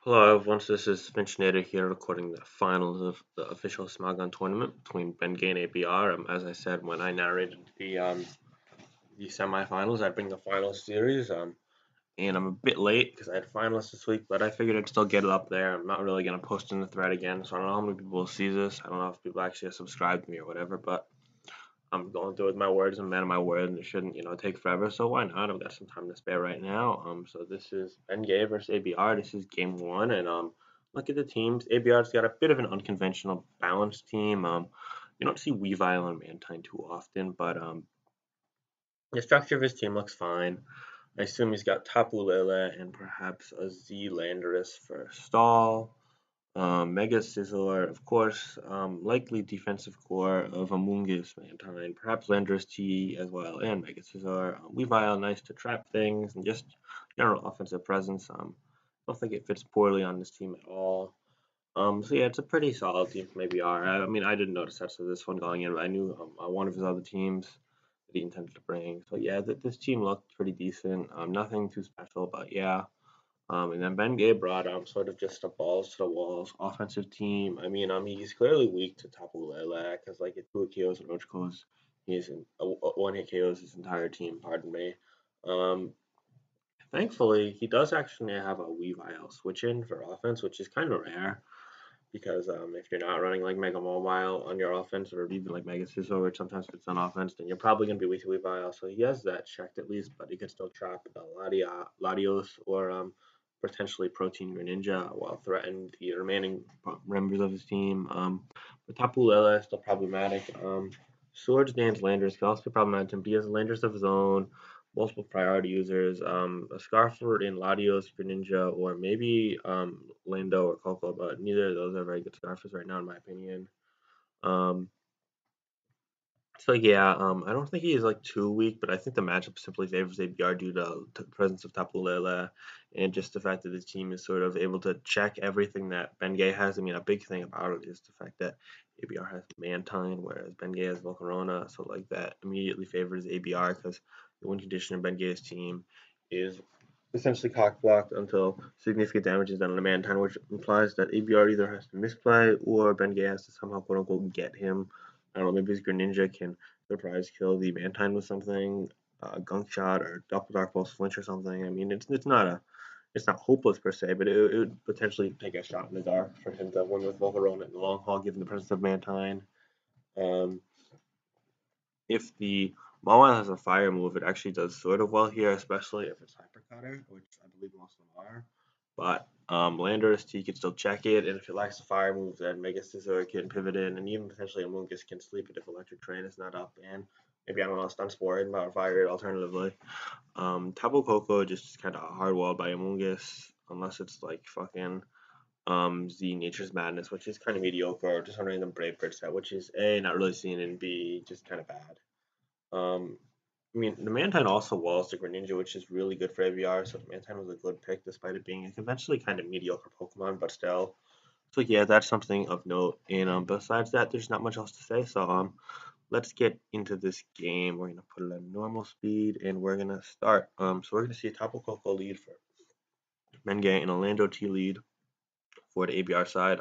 Hello, once this is Finchinator here recording the finals of the official Smagon tournament between Bengay and ABR. As I said when I narrated the semifinals, I'd bring the finals series. And I'm a bit late because I had finals this week, but I figured I'd still get it up there. I'm not really gonna post in the thread again, so I don't know how many people will see this. I don't know if people actually have subscribed to me or whatever, but I'm going through with my words. I'm a man of my word, and it shouldn't, take forever. So why not? I've got some time to spare right now. So this is NGA versus ABR. This is game one, and look at the teams. ABR's got a bit of an unconventional, balanced team. You don't see Weavile and Mantine too often, but the structure of his team looks fine. I assume he's got Tapu Lele and perhaps a Z Landorus for stall. Mega Scizor, of course, likely defensive core of Amoonguss Mantine, perhaps Landorus T as well, and Mega Scizor. Weavile, nice to trap things, and just general offensive presence. I don't think it fits poorly on this team at all. So yeah, it's a pretty solid team from ABR. I mean, I didn't notice that of this one going in, but I knew one of his other teams that he intended to bring. So yeah, this team looked pretty decent. Nothing too special, but yeah. And then Ben Gay brought sort of just a balls to the walls offensive team. He's clearly weak to Tapu Lele because like it 2 KOs and Ochiko's, he's in one hit KOs his entire team. Pardon me. Um, Thankfully, he does actually have a Weavile switch in for offense, which is kind of rare because if you're not running like Mega Mobile on your offense or even like Mega Scizor, which sometimes fits on offense, then you're probably going to be weak to Weavile. So he has that checked at least, but he can still trap the Latios or potentially Protein Greninja while threatening the remaining members of his team. But Tapu Lele is still problematic. Swords Dance Landers can also be problematic, but he has Landers of his own, multiple priority users, a Scarford in Latios, Greninja, or maybe Lando or Coco, but neither of those are very good Scarfers right now, in my opinion. Um, so yeah, I don't think he is like too weak, but I think the matchup simply favors ABR due to the presence of Tapu Lele and just the fact that his team is sort of able to check everything that Bengay has. I mean, a big thing about it is the fact that ABR has Mantine, whereas Bengay has Volcarona, so like that immediately favors ABR because the win condition of Bengay's team is essentially cock blocked until significant damage is done on a Mantine, which implies that ABR either has to misplay or Bengay has to somehow quote unquote get him. I don't know, maybe his Greninja can surprise kill the Mantine with something, Gunk Shot or Double Dark Pulse Flinch or something. I mean, it's not hopeless per se, but it would potentially take a shot in the dark for him to win with Volcarona in the long haul, given the presence of Mantine. Um, if the Mawile has a fire move, it actually does sort of well here, especially if it's Hyper Cutter, which I believe most of them are. But Landorus T can still check it, and if it lacks a fire move, then Mega Scizor can pivot in, and even potentially Amoonguss can sleep it if Electric Train is not up, and maybe I don't know, Stun Spore and Power Fire alternatively. Tapu Koko just kind of hard walled by Amoonguss, unless it's like fucking Z Nature's Madness, which is kind of mediocre, or just running the Brave Bird set, which is A, not really seen, and B, just kind of bad. Um, the Mantine also walls the Greninja, which is really good for ABR, so the Mantine was a good pick despite it being a conventionally kind of mediocre Pokemon, but still. So yeah, that's something of note. And besides that, there's not much else to say. So let's get into this game. We're gonna put it at normal speed, and we're gonna start. So we're gonna see a Tapu Koko lead for Mengay and a Lando T lead for the ABR side.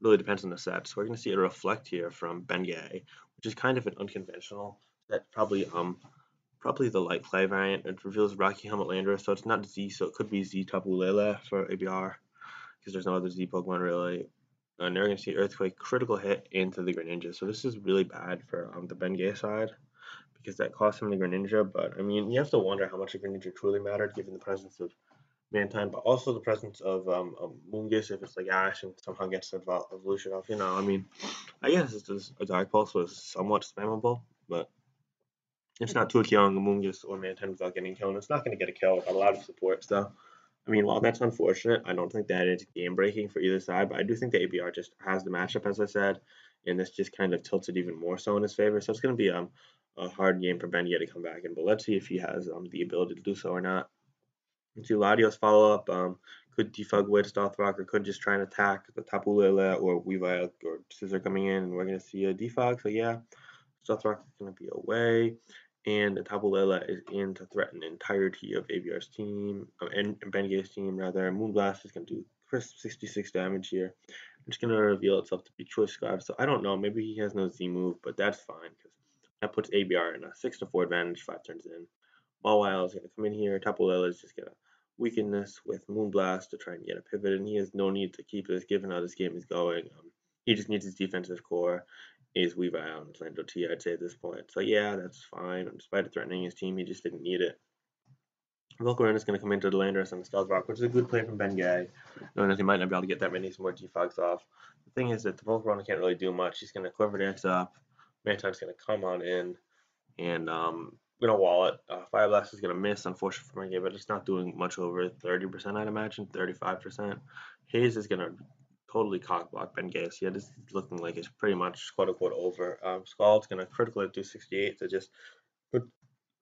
Really depends on the set. So we're gonna see a reflect here from Bengay, which is kind of an unconventional set, probably the light play variant. It reveals Rocky Helmet Landorus, so it's not Z, so it could be Z Tapu Lele for ABR because there's no other Z Pokemon really. And they're going to see Earthquake critical hit into the Greninja, so this is really bad for the Bengay side because that cost him the Greninja. But I mean, you have to wonder how much the Greninja truly mattered given the presence of Mantine, but also the presence of Moongus if it's like Ash and somehow gets the evolution off. I guess a Dark Pulse was somewhat spammable, but it's not too killing Amoonguss or Mantine without getting killed. It's not going to get a kill without a lot of support. So, while that's unfortunate, I don't think that is game breaking for either side. But I do think the ABR just has the matchup, as I said, and this just kind of tilts it even more so in his favor. So it's going to be a hard game for Bendia to come back in. But let's see if he has the ability to do so or not. Let's see Latios follow up. Could defog with Stealth Rock or could just try and attack the Tapu Lele or Weavile or Scissor coming in, and we're going to see a defog. So yeah, Stealth Rock is going to be away. and Tabulela is in to threaten the entirety of ABR's team, and Bengay's team rather. Moonblast is going to do crisp 66 damage here. It's going to reveal itself to be Choice Scarf, so I don't know, maybe he has no Z move, but that's fine, because that puts ABR in a 6-4 advantage 5 turns in. Mawile is going to come in here, Tapulela is just going to weaken this with Moonblast to try and get a pivot, and he has no need to keep this given how this game is going. He just needs his defensive core, is Weavile and Lando T, I'd say at this point. So yeah, that's fine. Despite it threatening his team, he just didn't need it. Volcarona is going to come into the Landorus and the Stealth Rock, which is a good play from Ben Gay, knowing that he might not be able to get that many more defogs off. The thing is that the Volcarona can't really do much. He's going to Quiver Dance up, Mantine's going to come on in, and going to wall it. Fire Blast is going to miss, unfortunately for Ben Gay, but it's not doing much over 30%, I'd imagine, 35%. Haze is going to totally cockblock Ben Gay, so yeah, this is looking like it's pretty much quote-unquote over. Scald's going to critical it do 68 to just put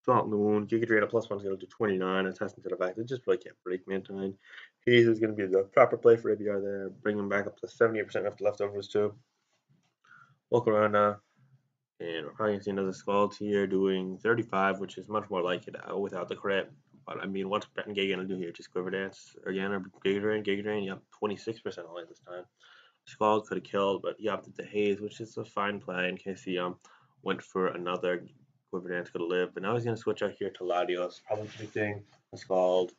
Salt in the wound. Giga Drain at +1 is going to do 29, attesting to the fact that it just really can't break Mantine. Haze is going to be the proper play for ABR there, bring him back up to 78% after leftovers too. Volcarona, and we're probably going to see another Scald here doing 35, which is much more like it without the crit. But I mean, what's Ben Gay going to do here? Just Quiver Dance again, or Giga Drain? Yep, 26% only this time. Scald could have killed, but he opted to Haze, which is a fine play in case he went for another Quiver Dance could have lived. But now he's going to switch out here to Latios, probably predicting a Scald.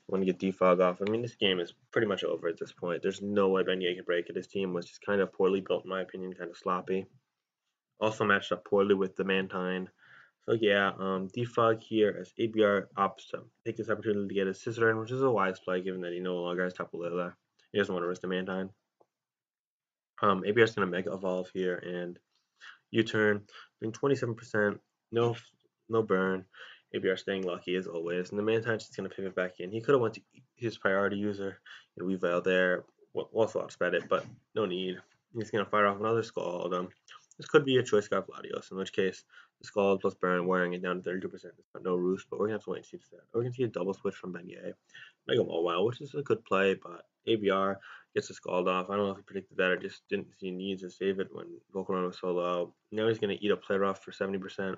Want to get Defog off. I mean, this game is pretty much over at this point. There's no way Ben Gay can break it. His team was just kind of poorly built, in my opinion, kind of sloppy. Also matched up poorly with the Mantine. So yeah, Defog here as ABR opts to take this opportunity to get his sister in, which is a wise play given that he no longer has Tapu Lele. He doesn't want to risk the Mantine. ABR is going to Mega Evolve here and U-turn, doing 27%, no burn. ABR staying lucky as always, and the Mantine's just going to pivot back in. He could have went to his priority user and Weavile there, also outsped it, but no need. He's going to fire off another Scald. This could be a Choice Scarf Latios, in which case the Scald plus burn wearing it down to 32%. No roost, but we're going to have to wait and see that. We're going to see a double switch from Beignet. Mega Mobile, which is a good play, but ABR gets the Scald off. I don't know if he predicted that or just didn't see needs to save it when Volcarona was so low. Now he's going to eat a play rough for 70%.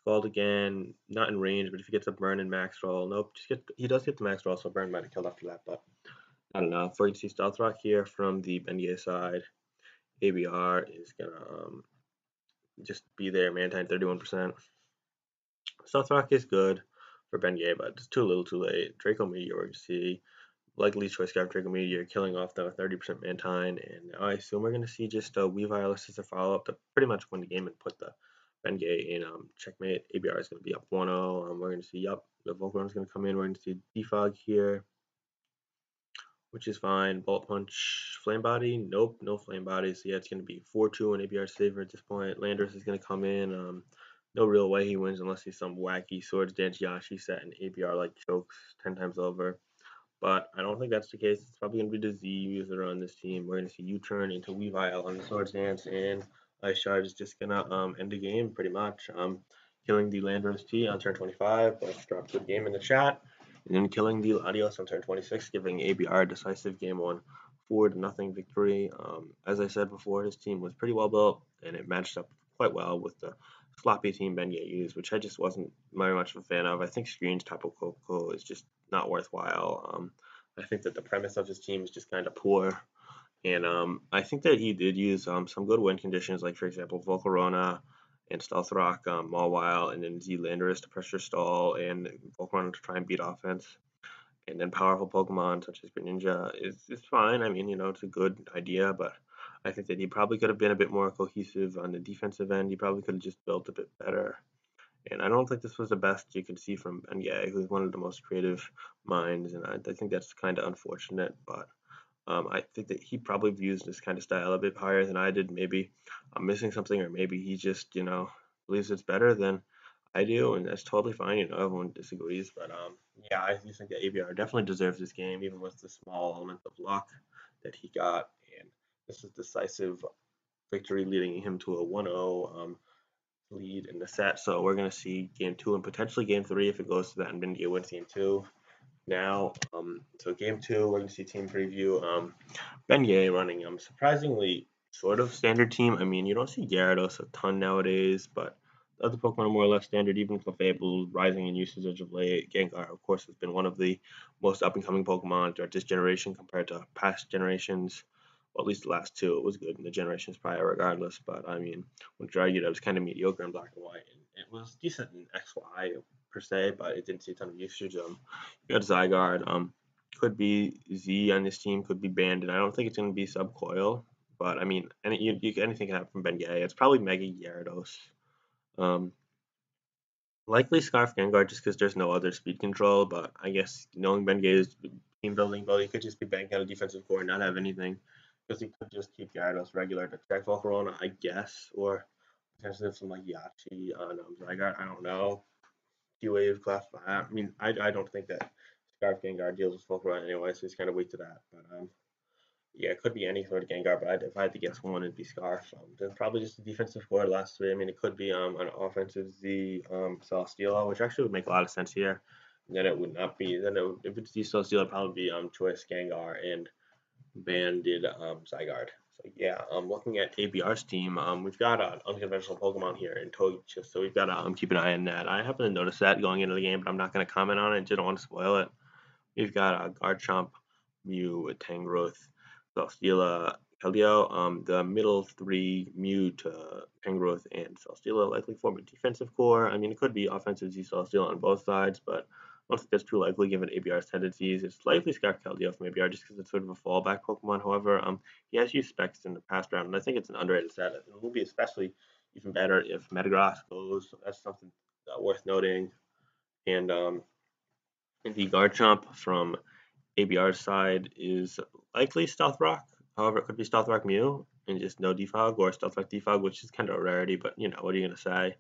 Scald again, not in range, but if he gets a burn in max roll, nope, he does get the max roll, so burn might have killed after that, but I don't know. For you to see Stealth Rock here from the Beignet side, ABR is going to just be there, Mantine 31%. Stealth Rock is good for Beignet, but it's too little too late. Draco Meteor, we're going to see likely Choice Scarf Draco Meteor killing off the 30% Mantine, and I assume we're going to see just a Weavile as a follow-up to pretty much win the game and put the Beignet in checkmate. ABR is going to be up 1-0. We're going to see, the Volcarona is going to come in. We're going to see Defog here, which is fine. Bullet Punch, Flame Body, nope, no Flame Body. So yeah, it's going to be 4-2 in ABR's favor at this point. Landorus is going to come in. No real way he wins unless he's some wacky Swords Dance Yashi set and ABR like chokes 10 times over. But I don't think that's the case. It's probably going to be the Z user on this team. We're going to see U-turn into Weavile on the Swords Dance, and Ice Shard is just going to end the game pretty much. Killing the Landorus T on turn 25. Let's drop the game in the chat. And then killing the Latios on turn 26, giving ABR a decisive game 1 4-0 victory. As I said before, his team was pretty well built, and it matched up quite well with the sloppy team Beignet used, which I just wasn't very much of a fan of. I think Screen's Tapu Koko is just not worthwhile. I think that the premise of his team is just kind of poor. And I think that he did use some good win conditions, like, for example, Volcarona and Stealth Rock Mawile, and then Z Landorus to pressure stall, and Volcarona to try and beat offense. And then powerful Pokemon such as Greninja is fine. I mean, it's a good idea, but I think that he probably could have been a bit more cohesive on the defensive end. He probably could have just built a bit better. And I don't think this was the best you could see from Beignet, who's one of the most creative minds, and I think that's kind of unfortunate. But I think that he probably views this kind of style a bit higher than I did. Maybe I'm missing something, or maybe he just, believes it's better than I do, and that's totally fine. Everyone disagrees, but yeah, I do think that ABR definitely deserves this game, even with the small element of luck that he got. And this is decisive victory, leading him to a 1-0 lead in the set. So we're going to see game 2 and potentially game 3 if it goes to that, and Bendia wins game 2. Now, so game 2, we're going to see team preview. Beignet running surprisingly sort of standard team. I mean, you don't see Gyarados a ton nowadays, but other Pokemon are more or less standard, even Clefable rising in usage of late. Gengar, of course, has been one of the most up and coming Pokemon throughout this generation compared to past generations. Well, at least the last two, it was good in the generations prior, regardless. But I mean, when you argue that it was kind of mediocre in Black and White, and it was decent in XY per se, but it didn't see a ton of usage. You got Zygarde. Could be Z on this team, could be banned, and I don't think it's going to be Subcoil. But I mean, anything can happen from Bengay. It's probably Mega Gyarados. Um, Likely Scarf Gengar just because there's no other speed control. But I guess knowing Bengay's team building, well, he could just be banking on a defensive core and not have anything because he could just keep Gyarados regular to check Volcarona, I guess, or potentially some like Yachi on Zygarde. I don't know. Q-Wave class. I mean, I don't think that Scarf Gengar deals with Volcarona anyway, so he's kind of weak to that. But yeah, it could be any sort of Gengar, but if I had to guess one, it'd be Scarf. Then probably just a defensive core last three. I mean, it could be an offensive Z Celesteela, which actually would make a lot of sense here. And then it would not be. Then if it's Z Celesteela, it'd probably be Choice Gengar and Banded Zygarde. So yeah, looking at ABR's team, we've got an unconventional Pokemon here in Togekiss, so we've got to keep an eye on that. I happen to notice that going into the game, but I'm not going to comment on it. Just don't want to spoil it. We've got Garchomp, Mew, Tangrowth, Celesteela, Keldeo. The middle three, Mew to Tangrowth and Celesteela, likely form a defensive core. I mean, it could be offensive Z Celesteela on both sides, but I don't think that's too likely given ABR's tendencies. It's likely Scarf Keldeo from ABR just because it's sort of a fallback Pokemon. However, he has used Specs in the past round, and I think it's an underrated set. It will be especially even better if Metagross goes. So that's something worth noting. And the Garchomp from ABR's side is likely Stealth Rock. However, it could be Stealth Rock Mew and just no defog, or Stealth Rock defog, which is kind of a rarity, but you know, what are you going to say?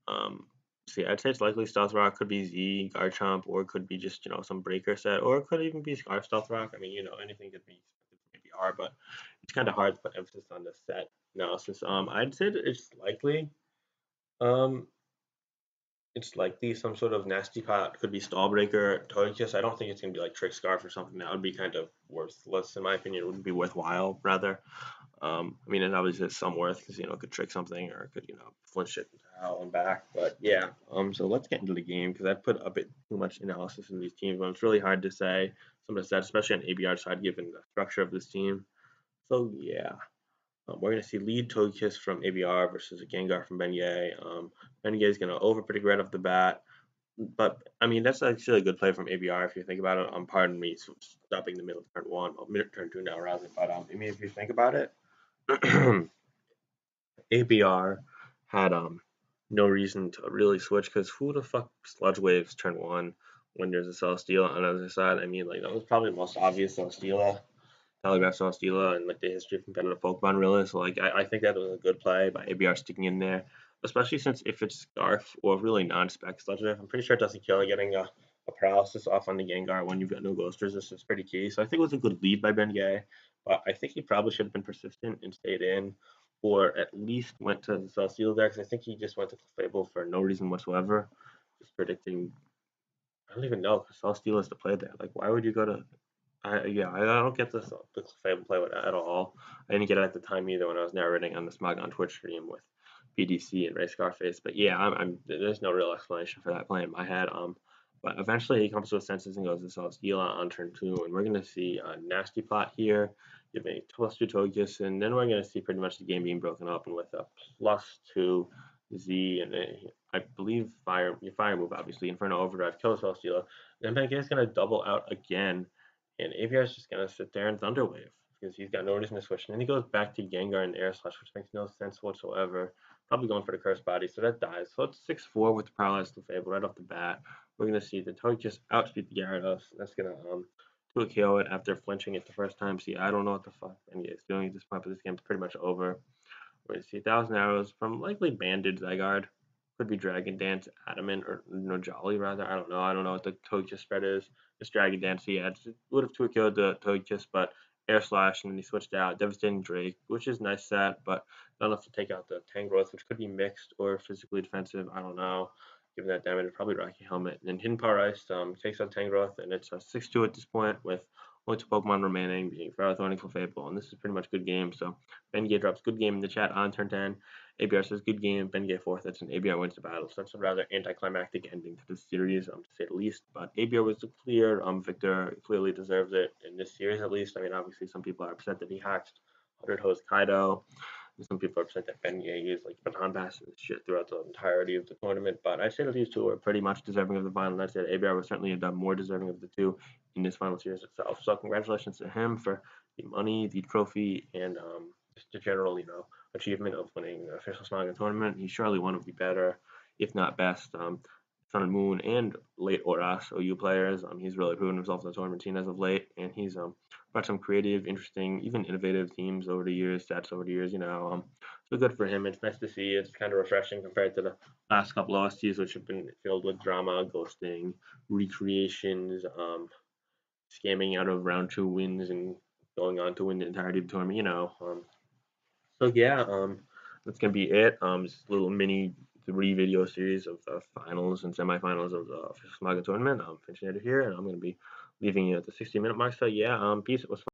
Um, so yeah, I'd say it's likely Stealth Rock, could be Z, Garchomp, or it could be just, some breaker set, or it could even be Scarf Stealth Rock. I mean, anything could be expected from ABR, but it's kind of hard to put emphasis on the set analysis. I'd say that um, it's likely some sort of nasty pot, could be Stallbreaker, Togekiss. I don't think it's gonna be like Trick Scarf or something. That would be kind of worthless in my opinion. It wouldn't be worthwhile rather. I mean, it obviously has some worth because it could trick something or it could flinch it into hell and back. But yeah, so let's get into the game because I've put a bit too much analysis into these teams, but it's really hard to say some of the stats, especially on ABR side, given the structure of this team. So yeah, we're going to see lead Togekiss from ABR versus a Gengar from Benyay. Benyay is going to overpredict right off the bat. But I mean, that's actually a good play from ABR if you think about it. Pardon me, stopping the middle of turn one, mid turn two now rather. But I mean, if you think about it, ABR had no reason to really switch because who the fuck Sludge Waves turn one when there's a Celesteela on the other side? I mean, like that was probably the most obvious Celesteela. Telegraph Celesteela and like the history of competitive Pokemon really. So like I think that was a good play by ABR sticking in there, especially since if it's Scarf or really non-spec Sludge, I'm pretty sure it doesn't kill. Getting a paralysis off on the Gengar when you've got no Ghost Resistance is pretty key. So I think it was a good lead by Ben Gay, but I think he probably should have been persistent and stayed in, or at least went to the Celesteela there because I think he just went to Clefable for no reason whatsoever, just predicting. I don't even know because Celesteela is the play there. Like, why would you go to I don't get the Clefable play with at all. I didn't get it at the time either when I was narrating on the Smog on Twitch stream with BDC and Ray Scarface. But yeah, there's no real explanation for that play in my head. But eventually he comes to his senses and goes to Celesteela on turn two, and we're gonna see a nasty pot here, giving +2 Togekiss, and then we're gonna see pretty much the game being broken up, and with a +2 Z and I believe your fire move obviously Inferno Overdrive kills Celesteela. Then Benkei's gonna double out again and ABR is just gonna sit there and Thunderwave because he's got no reason to switch. And then he goes back to Gengar and Air Slash, which makes no sense whatsoever. Probably going for the Curse Body, so that dies. So it's 6-4 with the Paralyzed Clefable right off the bat. We're gonna see the Togekiss outspeed the Gyarados. That's gonna do a KO it after flinching it the first time. See, I don't know what the fuck NEA is doing at this point, but this game's pretty much over. We're gonna see 1,000 arrows from likely Banded Zygarde. Could be Dragon Dance, Adamant, or no Jolly rather. I don't know. I don't know what the Togekiss spread is. It's Dragon Dance. Yeah, it would have 2-killed the Togekiss, but Air Slash, and then he switched out Devastating Drake, which is nice set, but not enough to take out the Tangrowth, which could be mixed or physically defensive. I don't know. Given that damage, probably Rocky Helmet. And then Hidden Power Ice takes out Tangrowth, and it's a 6-2 at this point with only 2 Pokemon remaining, being Ferrothorn and Clefable, and this is pretty much a good game. So Bengay drops good game in the chat on turn 10. ABR says good game. Bengay fourth. That's an ABR wins the battle. So that's a rather anticlimactic ending to the series, to say the least. But ABR was the clear victor. Clearly deserves it in this series at least. I mean, obviously some people are upset that he hacked 100 host Kaido. Some people are upset that Bengay used like baton passes and shit throughout the entirety of the tournament. But I say that these two are pretty much deserving of the final. I said ABR was certainly more deserving of the two in this final series itself. So congratulations to him for the money, the trophy, and just the general, achievement of winning the official Smaga tournament. He's surely one of the better, if not best, Sun and Moon and late Oras OU players. He's really proven himself in the tournament scene as of late, and he's brought some creative, interesting, even innovative teams over the years, stats over the years. So good for him. It's nice to see. It's kind of refreshing compared to the last couple of OSTs, which have been filled with drama, ghosting, recreations, scamming out of round two wins and going on to win the entirety of the tournament. So yeah, that's gonna be it. Just a little mini 3 video series of the finals and semifinals of the official Smaga tournament. I'm finishing it here, and I'm gonna be leaving you at the 60-minute mark. So yeah, peace. It was fun.